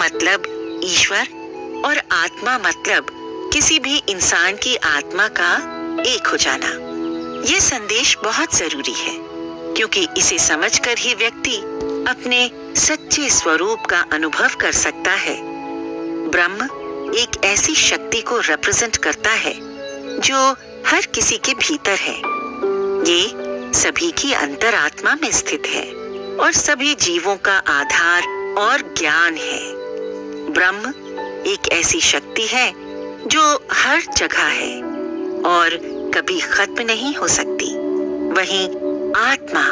मतलब ईश्वर और आत्मा मतलब किसी भी इंसान की आत्मा का एक हो जाना। ये संदेश बहुत जरूरी है क्योंकि इसे समझकर ही व्यक्ति अपने सच्चे स्वरूप का अनुभव कर सकता है। ब्रह्म एक ऐसी शक्ति को रिप्रेजेंट करता है जो हर किसी के भीतर है। ये सभी की अंतरात्मा में स्थित है और सभी जीवों का आधार और ज्ञान है। ब्रह्म एक ऐसी शक्ति है जो हर जगह है और कभी खत्म नहीं हो सकती। वहीं आत्मा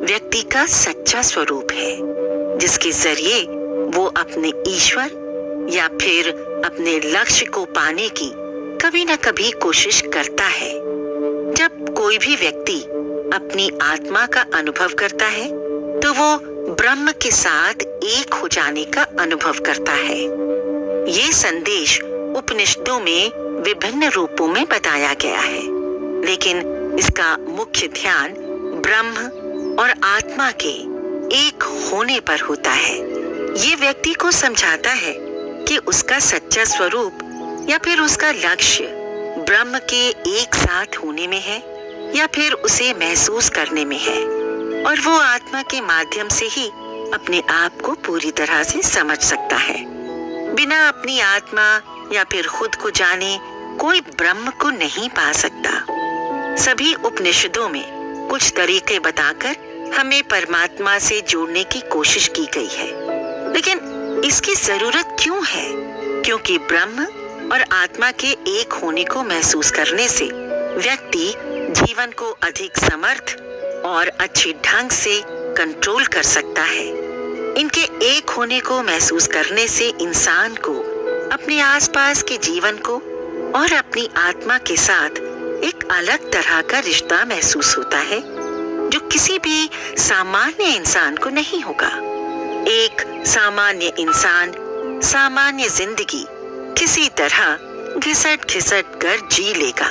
व्यक्ति का सच्चा स्वरूप है जिसके जरिए वो अपने ईश्वर या फिर अपने लक्ष्य को पाने की कभी न कभी कोशिश करता है। जब कोई भी व्यक्ति अपनी आत्मा का अनुभव करता है तो वो ब्रह्म के साथ एक हो जाने का अनुभव करता है। ये संदेश उपनिषदों में विभिन्न रूपों में बताया गया है, लेकिन इसका मुख्य ध्यान ब्रह्म और आत्मा के एक होने पर होता है। ये व्यक्ति को समझाता है कि उसका सच्चा स्वरूप या फिर उसका लक्ष्य ब्रह्म के एक साथ होने में है या फिर उसे महसूस करने में है, और वो आत्मा के माध्यम से ही अपने आप को पूरी तरह से समझ सकता है। बिना अपनी आत्मा या फिर खुद को जाने कोई ब्रह्म को नहीं पा सकता। सभी उपनिषदों में कुछ तरीके बताकर हमें परमात्मा से जोड़ने की कोशिश की गई है, लेकिन इसकी जरूरत क्यों है? क्योंकि ब्रह्म और आत्मा के एक होने को महसूस करने से व्यक्ति जीवन को अधिक समर्थ और अच्छे ढंग से कंट्रोल कर सकता है। इनके एक होने को महसूस करने से इंसान को अपने आसपास के जीवन को और अपनी आत्मा के साथ एक अलग तरह का रिश्ता महसूस होता है जो किसी भी सामान्य इंसान को नहीं होगा। एक सामान्य इंसान सामान्य जिंदगी किसी तरह घिसट कर जी लेगा,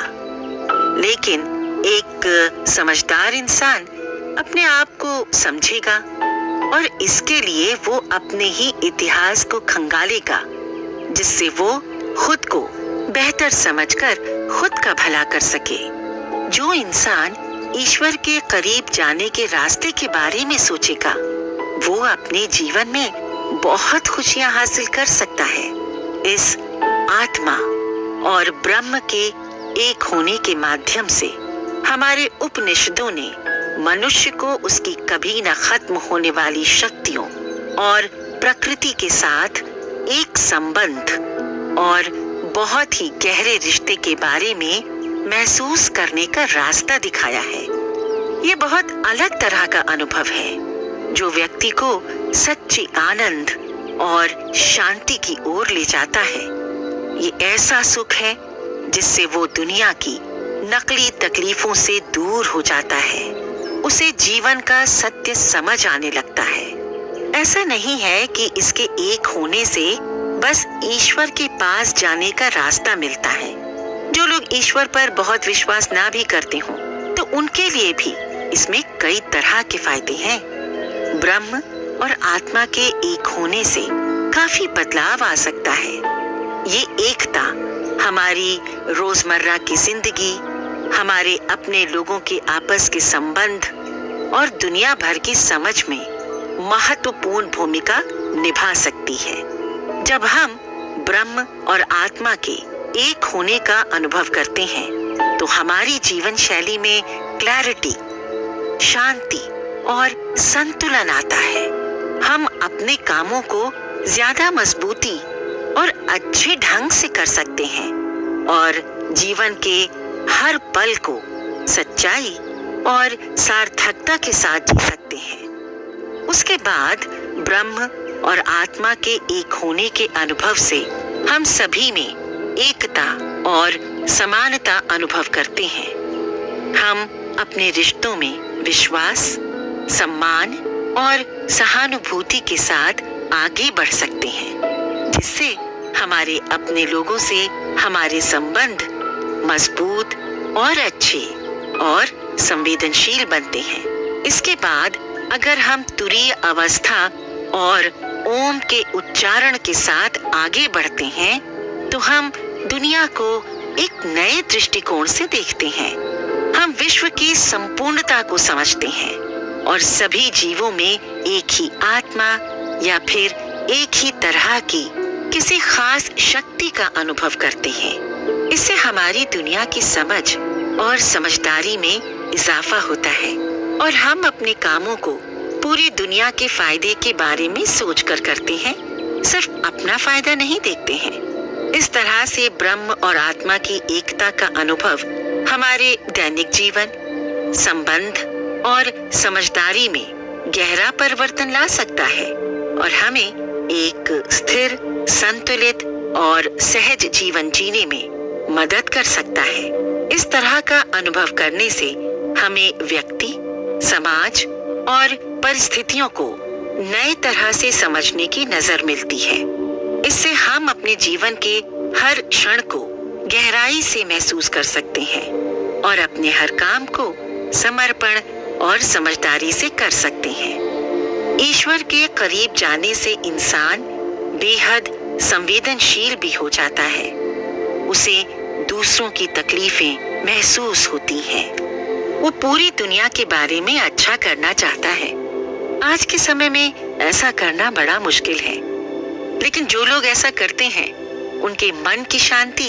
लेकिन एक समझदार इंसान अपने आप को समझेगा और इसके लिए वो अपने ही इतिहास को खंगालेगा, जिससे वो खुद को बेहतर समझकर खुद का भला कर सके। जो इंसान ईश्वर के करीब जाने के रास्ते के बारे में सोचेगा वो अपने जीवन में बहुत खुशियां हासिल कर सकता है। इस आत्मा और ब्रह्म के एक होने के माध्यम से हमारे उपनिषदों ने मनुष्य को उसकी कभी न खत्म होने वाली शक्तियों और प्रकृति के साथ एक संबंध और बहुत ही गहरे रिश्ते के बारे में महसूस करने का रास्ता दिखाया है। ये बहुत अलग तरह का अनुभव है जो व्यक्ति को सच्ची आनंद और शांति की ओर ले जाता है। ये ऐसा सुख है जिससे वो दुनिया की नकली तकलीफों से दूर हो जाता है। उसे जीवन का सत्य समझ आने लगता है। ऐसा नहीं है कि इसके एक होने से बस ईश्वर के पास जाने का रास्ता मिलता है। जो लोग ईश्वर पर बहुत विश्वास ना भी करते हों, तो उनके लिए भी इसमें कई तरह के फायदे हैं। ब्रह्म और आत्मा के एक होने से काफी बदलाव आ सकता है। ये एकता हमारी रोजमर्रा की जिंदगी, हमारे अपने लोगों के आपस के संबंध और दुनिया भर की समझ में महत्वपूर्ण भूमिका निभा सकती है। जब हम ब्रह्म और आत्मा के एक होने का अनुभव करते हैं तो हमारी जीवन शैली में क्लैरिटी, शांति और संतुलन आता है। हम अपने कामों को ज्यादा मजबूती और अच्छे ढंग से कर सकते हैं और जीवन के हर पल को सच्चाई और सार्थकता के साथ जी सकते हैं। उसके बाद ब्रह्म और आत्मा के एक होने के अनुभव से हम सभी में एकता और समानता अनुभव करते हैं। हम अपने रिश्तों में विश्वास, सम्मान और सहानुभूति के साथ आगे बढ़ सकते हैं, जिससे हमारे अपने लोगों से हमारे संबंध मजबूत और अच्छे और संवेदनशील बनते हैं। इसके बाद अगर हम तुरीय अवस्था और ओम के उच्चारण के साथ आगे बढ़ते हैं तो हम दुनिया को एक नए दृष्टिकोण से देखते हैं। हम विश्व की संपूर्णता को समझते हैं और सभी जीवों में एक ही आत्मा या फिर एक ही तरह की किसी खास शक्ति का अनुभव करते हैं। इससे हमारी दुनिया की समझ और समझदारी में इजाफा होता है और हम अपने कामों को पूरी दुनिया के फायदे के बारे में सोचकर करते हैं, सिर्फ अपना फायदा नहीं देखते हैं। इस तरह से ब्रह्म और आत्मा की एकता का अनुभव हमारे दैनिक जीवन, संबंध और समझदारी में गहरा परिवर्तन ला सकता है और हमें एक स्थिर, संतुलित और सहज जीवन जीने में मदद कर सकता है। इस तरह का अनुभव करने से हमें व्यक्ति, समाज और परिस्थितियों को नए तरह से समझने की नजर मिलती है। इससे हम अपने जीवन के हर क्षण को गहराई से महसूस कर सकते हैं और अपने हर काम को समर्पण और समझदारी से कर सकते हैं। ईश्वर के करीब जाने से इंसान बेहद संवेदनशील भी हो जाता है। उसे दूसरों की तकलीफें महसूस होती हैं। वो पूरी दुनिया के बारे में अच्छा करना चाहता है। आज के समय में ऐसा करना बड़ा मुश्किल है, लेकिन जो लोग ऐसा करते हैं उनके मन की शांति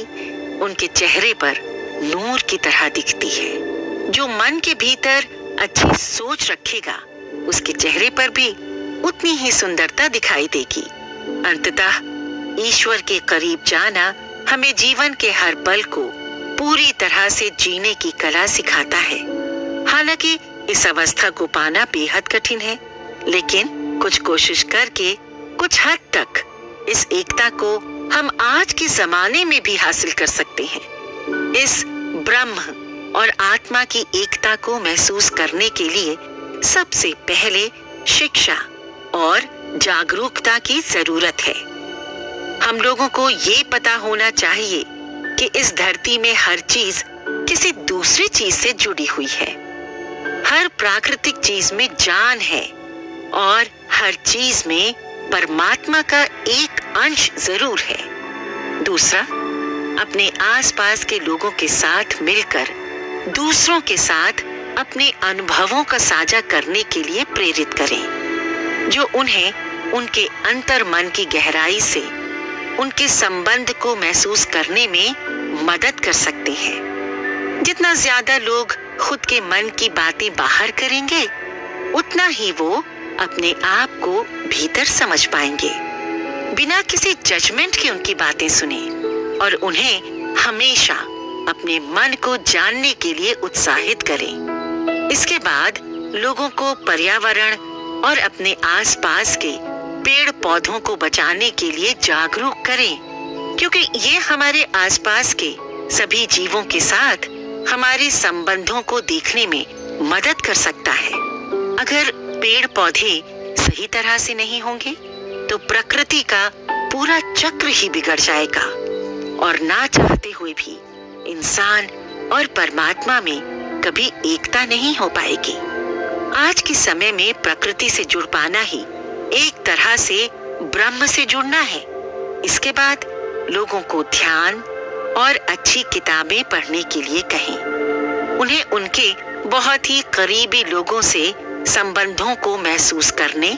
उनके चेहरे पर नूर की तरह दिखती है। जो मन के भीतर अच्छी सोच रखेगा उसके चेहरे पर भी उतनी ही सुंदरता दिखाई देगी। अंततः ईश्वर के करीब जाना हमें जीवन के हर पल को पूरी तरह से जीने की कला सिखाता है। हालांकि इस अवस्था को पाना बेहद कठिन है, लेकिन कुछ कोशिश करके कुछ हद तक इस एकता को हम आज के जमाने में भी हासिल कर सकते हैं। इस ब्रह्म और आत्मा की एकता को महसूस करने के लिए सबसे पहले शिक्षा और जागरूकता की जरूरत है। हम लोगों को ये पता होना चाहिए कि इस धरती में हर चीज किसी दूसरी चीज से जुड़ी हुई है। हर प्राकृतिक चीज में जान है और हर चीज में परमात्मा का एक अंश जरूर है। दूसरा, अपने आसपास के लोगों के साथ मिलकर दूसरों के साथ अपने अनुभवों का साझा करने के लिए प्रेरित करें, जो उन्हें उनके अंतर मन की गहराई से उनके संबंध को महसूस करने में मदद कर सकते हैं। जितना ज्यादा लोग खुद के मन की बातें बाहर करेंगे, उतना ही वो अपने आप को भीतर समझ पाएंगे। बिना किसी जजमेंट के उनकी बातें सुने और उन्हें हमेशा अपने मन को जानने के लिए उत्साहित करें। इसके बाद लोगों को पर्यावरण और अपने आसपास के पेड़ पौधों को बचाने के लिए जागरूक करें, क्योंकि ये हमारे आसपास के सभी जीवों के साथ हमारे संबंधों को देखने में मदद कर सकता है। अगर पेड़ पौधे सही तरह से नहीं होंगे तो प्रकृति का पूरा चक्र ही बिगड़ जाएगा और ना चाहते हुए भी इंसान और परमात्मा में कभी एकता नहीं हो पाएगी। आज के समय में प्रकृति से जुड़ पाना ही एक तरह से ब्रह्म से जुड़ना है। इसके बाद लोगों को ध्यान और अच्छी किताबें पढ़ने के लिए कहें। उन्हें उनके बहुत ही करीबी लोगों से संबंधों को महसूस करने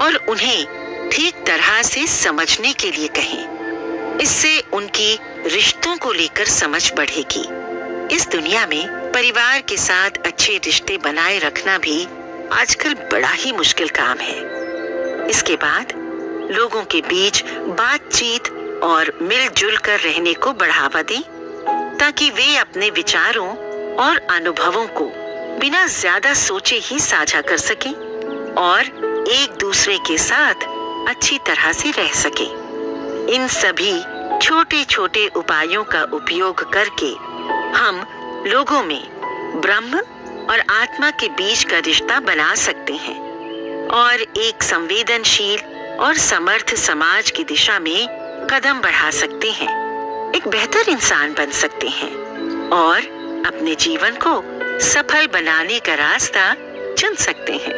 और उन्हें ठीक तरह से समझने के लिए कहें। इससे उनकी रिश्तों को लेकर समझ बढ़ेगी। इस दुनिया में परिवार के साथ अच्छे रिश्ते बनाए रखना भी आजकल बड़ा ही मुश्किल काम है। इसके बाद लोगों के बीच बातचीत और मिलजुल कर रहने को बढ़ावा दें, ताकि वे अपने विचारों और अनुभवों को बिना ज्यादा सोचे ही साझा कर सकें और एक दूसरे के साथ अच्छी तरह से रह सकें। इन सभी छोटे छोटे उपायों का उपयोग करके हम लोगों में ब्रह्म और आत्मा के बीच का रिश्ता बना सकते हैं और एक संवेदनशील और समर्थ समाज की दिशा में कदम बढ़ा सकते हैं। एक बेहतर इंसान बन सकते हैं और अपने जीवन को सफल बनाने का रास्ता चुन सकते हैं।